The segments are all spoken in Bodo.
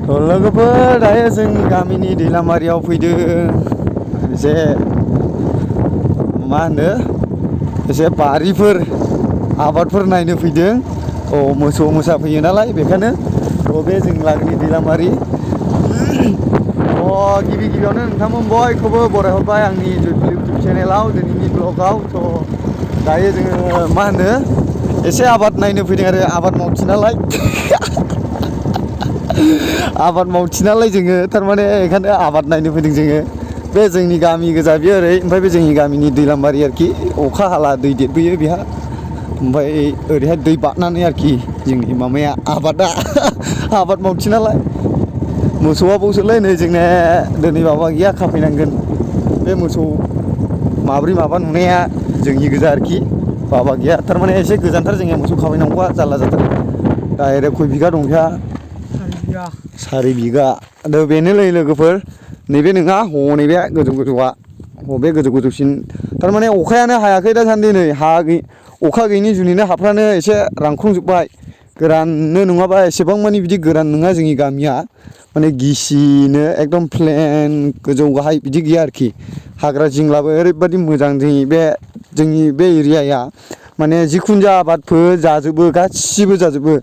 लोगोफोर दायो जोंनि गामिनि दैलामारियाव फैदों एसे मा होनो एसे बारिफोर आबादफोर नायनो फैदों। मोसौ मोसा फैयो नालाय बेखायनो बे जोंनि लागोनि दैलामारि। गिबि गिबियावनो नोंथांमोन बयखौबो बरायहरबाय आंनि इउटुब चेनेलाव दिनैनि ब्लगाव। दायो जोङो मा होनो एसे आबाद नायनो फैदों आरो आबाद मावथि नालाय आबाद मावथि नालाय जोङो थारमाने बेखायनो आबाद नायनो फैदों जोङो। बे जोंनि गामि गोजा बियो ओरै ओमफ्राय बे जोंनि गामिनि दैलामारि आरोखि अखा हाला दै देरबोयो बेहा ओमफ्राय ओरैहाय दै बारनानै आरोखि जोंनि माबाया आबादा आबाद मावथि नालाय मोसौआ बावसोलै नै जोंना दिनै माबा गैया खाफैनांगोन। बे मोसौ माब्रै माबा नुनाया जोंनि गोजा आरोखि माबा गैया थारमाने एसे गोजानथार जोंनिया मोसौ खाफैनांगौआ जारला जाथार। डाइरेक्ट खय बिगा दं बेहा 4 बिगा बेनोलै लोगोफोर नैबे नङा नैबे गोजौ गोजौआ बे गोजौ गोजौसिन थारमाने अखायानो हायाखै दासान्दि नै अखा गैयिनि जुनैनो हाफ्रानो एसे रानख्रंजोब्बाय। गोराननो नङाबा एसेबां मानि बिदि गोरान नङा जोंनि गामिया माने गिसिनो एकदम प्लेन गोजौ गाहाय बिदि गैया आरोखि हाग्रा जिंलाबो ओरैबायदि मोजां जोंनि बे एरियाया माने जिखुनु जा आबादफोर जाजोबो गासिबो जाजोबो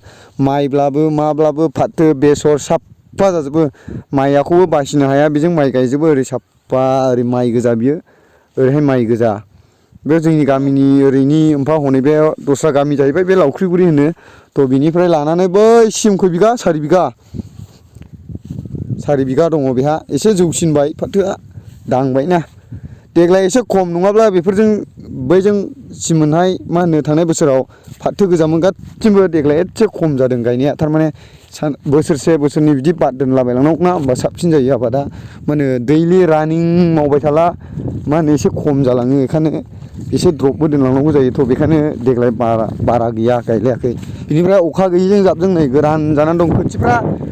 माइब्लाबो माब्लाबो फाथो बेसर साफा जाजोबो माइआखौबो बासिनो हाया बेजों माइ गायजोबो ओरै साफा ओरै माइ गोजा बियो ओरैहाय माइ गोजा। बे जोंनि गामिनि ओरैनि ओमफ्राय हनै बे दस्रा गामि जाहैबाय बे लावख्रिगुरि होनो बिनिफ्राय लानानै बैसिम खय बिगा 4 बिगा दङ बेहा एसे जौसिनबाय फाथोआ दांबायना देग्लाय एसे खम नङाब्ला बेफोरजों बैजों सिमोनहाय मा होनो थांनाय बोसोराव फाथो गोजामोन गासिबो देग्लाय एसे खम जादों गायनाया थारमाने बोसोरसे बोसोरनै बिदि बाद दोनलाबायलांनांगौ ना होमबा साबसिन जायो आबादा मा होनो दैलि रानिं मावबाय थाला मा होनो एसे खम जालाङो बेखायनो एसे द्रपबो दोनलांनांगौ जायो बेखायनो देग्लाय बारा गैया गायलायाखै। बेनिफ्राय अखा गैयिजों जाबजों नै गोरान जानानै दं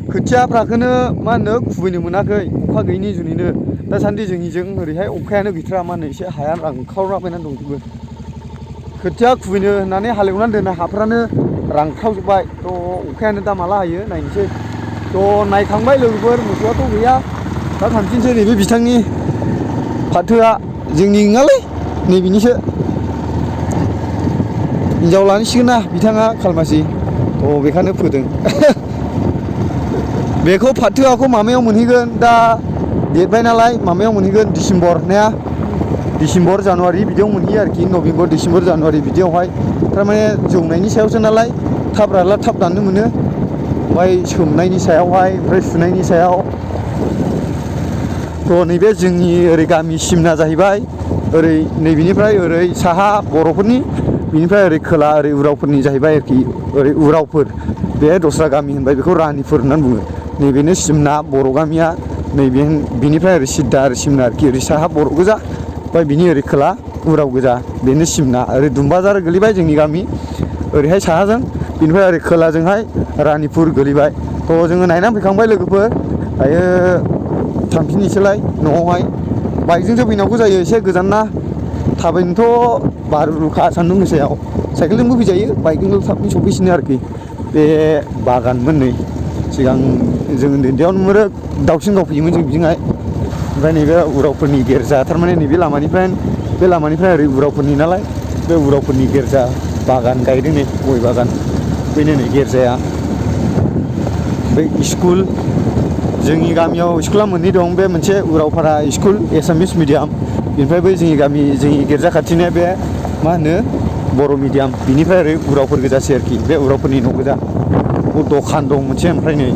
खोथियाफ्राखौनो मा होनो खुबैनो मोनाखै अखा गैयिनि जुनैनो दासान्दि जोंनिजों ओरैहाय अखायानो गैथारा मा होनो एसे हाया रानखावलाबायनानै दंजोबो खोथिया खुबैनो होननानै हालेवनानै दोननाय हाफ्रानो रानखावजोब्बाय अखायानो दा माला हायो नायनोसै। नायखांबाय लोगोफोर मोसौआथ' गैया दा थांफिनसै नैबे बिथांनि फाथोआ जोंनि नङालै नैबेनिसो हिनजाव लानोसिगोन ना बिथाङा खालमासि बेखायनो फोदों बेखौ फाथोआखौ माबायाव मोनहैगोन दा देरबाय नालाय माबायाव मोनहैगोन डिसेम्बर जानुवारि बिदियाव मोनहैयो आरोखि नभेम्बर डिसेम्बर जानुवारि बिदियावहाय थारमाने जौनायनि सायावसो नालाय थाब रानला थाब दाननो मोनो ओमफ्राय सोमनायनि सायावहाय ओमफ्राय सुनायनि सायाव नैबे जोंनि ओरै गामि सिमना जाहैबाय ओरै नैबेनिफ्राय ओरै साहा बर'फोरनि बिनिफ्राय ओरै खोला ओरै उरावफोरनि जाहैबाय आरोखि ओरै उरावफोर बे दस्रा गामि होनबाय बेखौ रानिफोर होननानै बुङो नैबेनो सिमना बर' गामिया बिनिफ्राय ओरै सिद्दा ओरै सिमना आरोखि ओरै साहा बर' गोजा ओमफ्राय बिनि ओरै खोला उराव गोजा बेनो सिमना ओरै दुमबाजार गोलैबाय जोंनि गामि ओरैहाय साहाजों बिनिफ्राय ओरै खोलाजोंहाय रानिपुर गोलैबाय जोङो नायनानै फैखांबाय लोगोफोर दायो थांफिननोसैलाय न'आवहाय बाइकजोंसो फैनांगौ जायो एसे गोजान ना थाबायनोथ' बारुखा सान्दुं गोसायाव साइकेलजोंबो फैजायो बाइकजोंल' थाबनो सफैसिनो आरोखि बे बागानमोन नै सिगां जों उन्दैयाव नुहरो दाउसिन गाव फैयोमोन जों बिजोंहाय ओमफ्राय नैबे उरावफोरनि गिर्जा थारमाने नैबे लामानिफ्राय ओरै उरावफोरनि नालाय बे उरावफोरनि गिर्जा बागान गायदों नै गय बागान बेनो नै गिर्जाया बै स्कुल जोंनि गामियाव स्कुला मोननै दं बे मोनसे उरावपारा स्कुल एसामिस मिडियाम बेनिफ्राय बै जोंनि गिर्जा खाथिनि बे मा होनो बर' मिडियाम बिनिफ्राय ओरै उरावफोर गोजासै आरोखि बे उरावफोरनि न' गोजा दखान दं मोनसे ओमफ्राय नै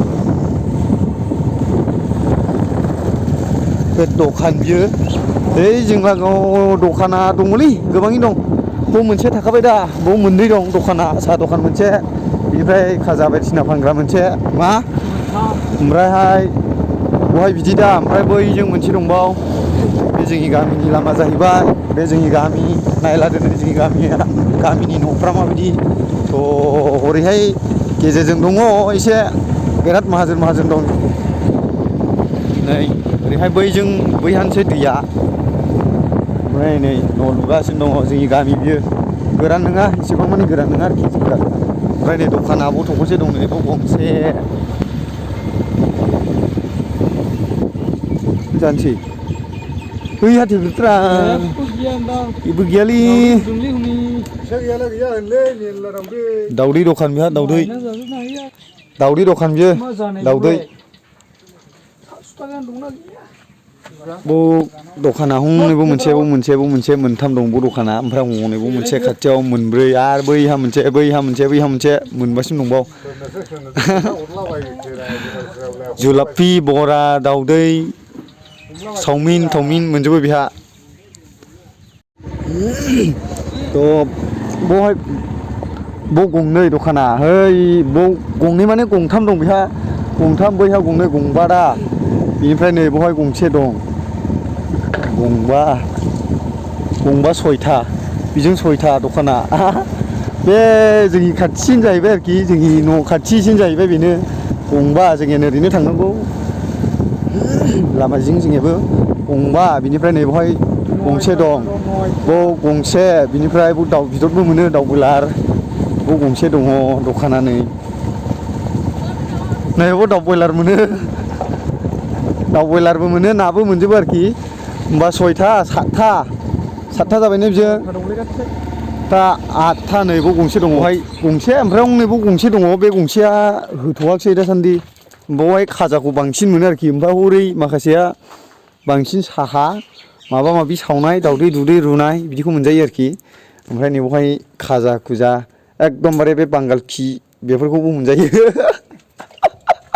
बे दखान बियो जों लागोआव दखाना दङलै गोबाङैनो दं बाव मोनसे थाखाबाय दा बाव मोननै दं दखाना साहा दखान मोनसे बिनिफ्राय खाजा बायदिसिना फानग्रा मोनसे ओमफ्रायहाय बहाय बिदि दा ओमफ्राय बैजों मोनसे दंबाव बे जोंनि गामिनि लामा जाहैबाय बे जोंनि गामि नायला दोनो जोंनि गामिनि न'फ्रा माबायदि हरैहाय गेजेरजों दङ एसे बिराद माहाजोन दं नै ओरैहाय बैहानोसै दैया ओमफ्राय नै न' लुगासिनो दङ जोंनि गामि बियो गोरान नङा एसेबां मानि गोरान नङा आरोखि जोंनि गामिया ओमफ्राय नै दखानाबो थख'से दं नै बाव गंसे जानोसै बै हाथिफोरा इबो गैयालै दाउदै दखान बिहा दाउदै दखान बियो दाउदै बो दखाना हंनैबो मोनसे मोनथाम दं बो दखाना ओमफ्राय हंनैबो मोनसे खाथियाव मोनब्रै आरो बैहा मोनसे मोनबासिम दंबाव जुलापि बरा दाउदै चावमिन मोनजोबो बिहा थ' बहाय ब गंनै दखाना है ब गंनै माने गंथाम दं बिहा गंथाम बैहा गंनै गंबा दा बेनिफ्राय नै बहाय गंसे दं गंबा सयथा बेजों सयथा दखाना बे जोंनि खाथिसिन जाहैबाय आरोखि जोंनि न' खाथिसिन जाहैबाय बेनो गंबा जोंनिया ओरैनो थांनांगौ लामा जिं जिंयाबो गंबा बिनिफ्राय नै बहाय गंसे दं बाव गंसे बिनिफ्राय बाव दाउ बिदरबो मोनो दाउ बयलार बाव गंसे दङ दखाना नै बाव दाउ बयलारबो मोनो नाबो मोनजोबो आरोखि होमबा सयथा सातथा जाबायनो बिजों दा आठथा नै बाव गंसे दङ बहाय गंसे ओमफ्राय नैबाव गंसे दङ बे गंसेया होथ'वाखिसै दासान्दि बावहाय खाजाखौ बांसिन मोनो आरोखि ओमफ्राय हरै माखासेया बांसिन साहा माबा माबि सावनाय दावदै दुदै रुनाय बिदिखौ मोनजायो आरोखि ओमफ्राय नैबावहाय खाजा खुजा एकदमबारे बे बांगाल खि बेफोरखौबो मोनजायो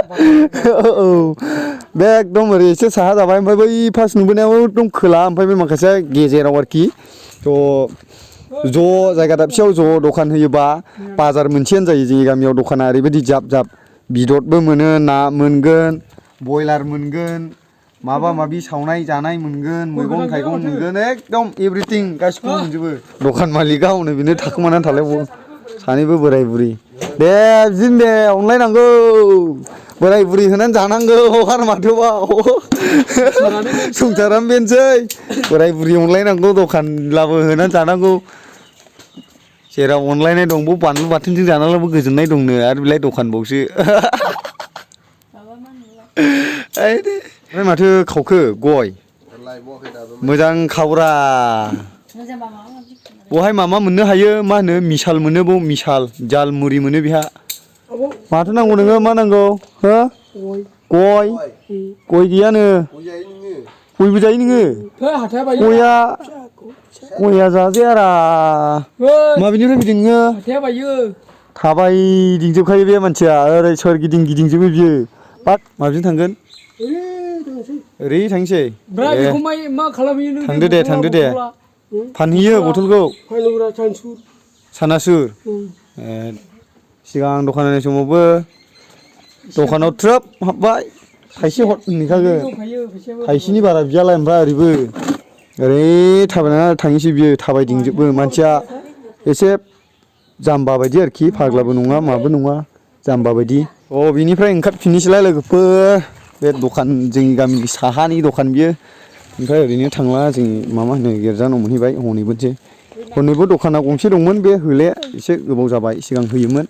औ बे एकदम ओरै एसे साहा जाबाय ओमफ्राय बै फार्स्ट नुबोनायाव एकदम खोला ओमफ्राय बे माखासेया गेजेराव आरोखि थ' ज' जायगा दाबसेयाव ज' दखान होयोबा बाजार मोनसेयानो जायो जोंनि गामियाव दखाना ओरैबायदि जाब बिदरबो मोनो ना मोनगोन बयलार मोनगोन माबा माबि सावनाय जानाय मोनगोन मैगं थाइगं मोनगोन एकदम एभ्रिथिं गासिखौबो मोनजोबो दखान मालिकआ हनै बेनो थाखोमानानै थालायबावो सानैबो बोराय बुरि दे बिदिनो दे अनलायनांगौ बोराय बुरि होनानै जानांगौ आरो माथोबाव संसारानो बेनोसै बोराय बुरि अनलायनांगौ दखानब्लाबो होनानै जानांगौ जेराव अनलायनाय दं बाव बानलु बाथोनजों जानानैबो गोजोननाय दंनो आरो बेलाय दखानबावसो ओमफ्राय माथो खावखो गय मोजां खावरा बहाय मामा मोननो हायो मा होनो मिसाल मोनो बाव मिसाल जालमुरि मोनो बेहा माथो नांगौ नोङो मा नांगौ हो गय गैयानो गयबो जायो नोङो गया जाजायारा माबेनिफ्राय फैदों नोङो थाबायदिंजोबखायो बे मानसिया ओरै सोरगिदिं गिदिंजोबो बियो बाथ माबेजों थांगोन ओरै थांसै थांदो दे फानहैयो बथलखौ सानासुर सिगां दखान होनाय समावबो दखानाव थ्रोब हाबबाय थाइसे हर होनहैखागोन थाइसेनि बारा बियालाय ओमफ्राय ओरै थाबायनानै थांनोसै बियो थाबायदिंजोबो मानसिया एसे जाम्बा बायदि आरोखि फाग्लाबो नङा माबो नङा जाम्बा बायदि बिनिफ्राय ओंखारफिननोसैलाय लोगोफोर बे दखान जोंनि गामिनि साहानि दखान बियो ओमफ्राय ओरैनो थांला जों मामा होनो गिर्जानाव मोनहैबाय हनैबो दखाना गंसे दंमोन बे होले एसे गोबाव जाबाय सिगां होयोमोन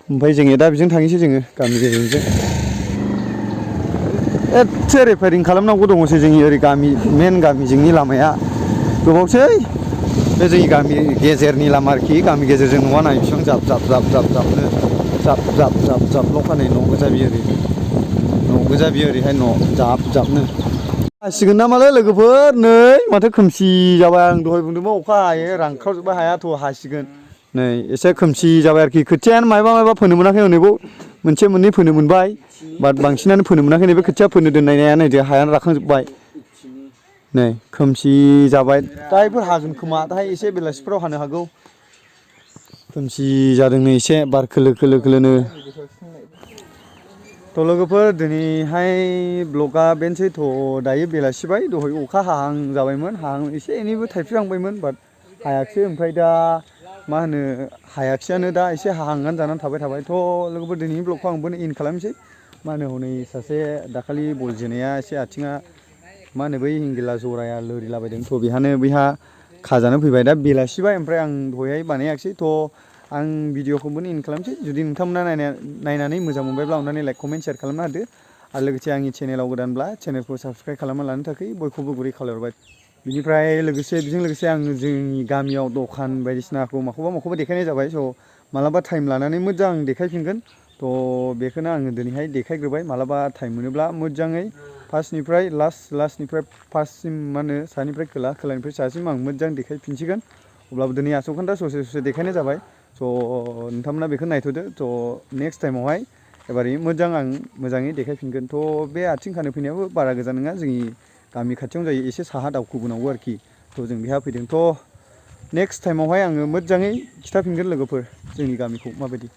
ओमफ्राय जोङो दा बेजों थांनोसै जोङो गामि गेजेरजों एसे रिपेयारिं खालामनांगौ दङसै जोंनि ओरै गामि मेन गामि जोंनि लामाया गोबावसै बे जोंनि गामि गेजेरनि लामा आरोखि गामि गेजेरजों नङा नाय बिसिबां जाबल' खानाय न' गोजा बियो ओरैहाय न' जाबनो हासिगोन नामालै लोगोफोर नै माथो खोमसि जाबाय आं दहाय बुंदोंमोन अखा हायो रानख्रावजोबबाय हायाथ' हासिगोन नै एसे खोमसि जाबाय आरोखि खोथियानो माबा फोनो मोनाखै हनैबाव मोनसे मोननै फोनो मोनबाय बाट बांसिनानो फोनो मोनाखै नैबे खोथिया फोनो दोननाया नै हायानो राखांजोबबाय नै खोमसि जाबाय दाहायफोर हागोन खोमा दाहाय एसे बेलासिफोराव हानो हागौ खोमसि जादों नै एसे बार खोलो खोलोनो थ' लोगोफोर दिनैहाय ब्लगा बेनोसै थ' दायो बेलासिबाय दहाय अखा हाहां जाबायमोन एसे एनैबो थाइफ्रिहांबायमोन बाट हायाखिसै ओमफ्राय दा मा होनो हायाखिसैयानो दा एसे हाहांनानै जानानै थाबाय थ' लोगोफोर दिनैनि ब्लगखौ आंबो इन्ड खालामनोसै मा होनो हनै सासे दाखालि बल जोनाया एसे आथिङा मा होनो बै हिंगिला जराया लोरिलाबायदों थ' बैहा खाजानो फैबाय दा बेलासिबाय ओमफ्राय आं दहायहाय बानायाखिसै थ' आं भिडिअखौबो इन्ड खालामसै जुदि नोंथांमोना नायनानै मोजां मोनबायब्ला अननानै लाइक कमेन्ट शेयार खालामना होदो आरो लोगोसे आंनि चेनेलाव गोदानब्ला चेनेलखौ साबस्क्राइब खालामना लानो थाखाय बयखौबो गुरै खावलायहरबाय। बिनिफ्राय बेजों लोगोसे आङो जोंनि गामियाव दखान बायदिसिनाखौ माखौबा देखायनाय जाबाय। स' मालाबा टाइम लानानै मोजां देखायफिनगोन। थ' बेखौनो आङो दिनैहाय देखायग्रोबाय। मालाबा टाइम मोनोब्ला मोजाङै फार्स्टनिफ्राय लास्टनिफ्राय फार्स्टसिम मा होनो सानिफ्राय खोला खोलानिफ्राय सासिम आं मोजां देखायफिनसिगोन। अब्लाबो दिनै आस'खान्दा ससे देखायनाय जाबाय। स' नोंथांमोना बेखौ नायथ'दो। थ' नेक्स्ट टाइमावहाय एबारै मोजाङै देखायफिनगोन। थ' बे आथिं खानो फैनायाबो बारा गोजान नङा, जोंनि गामि खाथियावनो जायो, एसे साहा दावखोबोनांगौ आरोखि। थ' जों बेहा फैदों। थ' नेक्स्ट टाइमावहाय आङो मोजाङै खिथाफिनगोन लोगोफोर जोंनि गामिखौ माबायदि।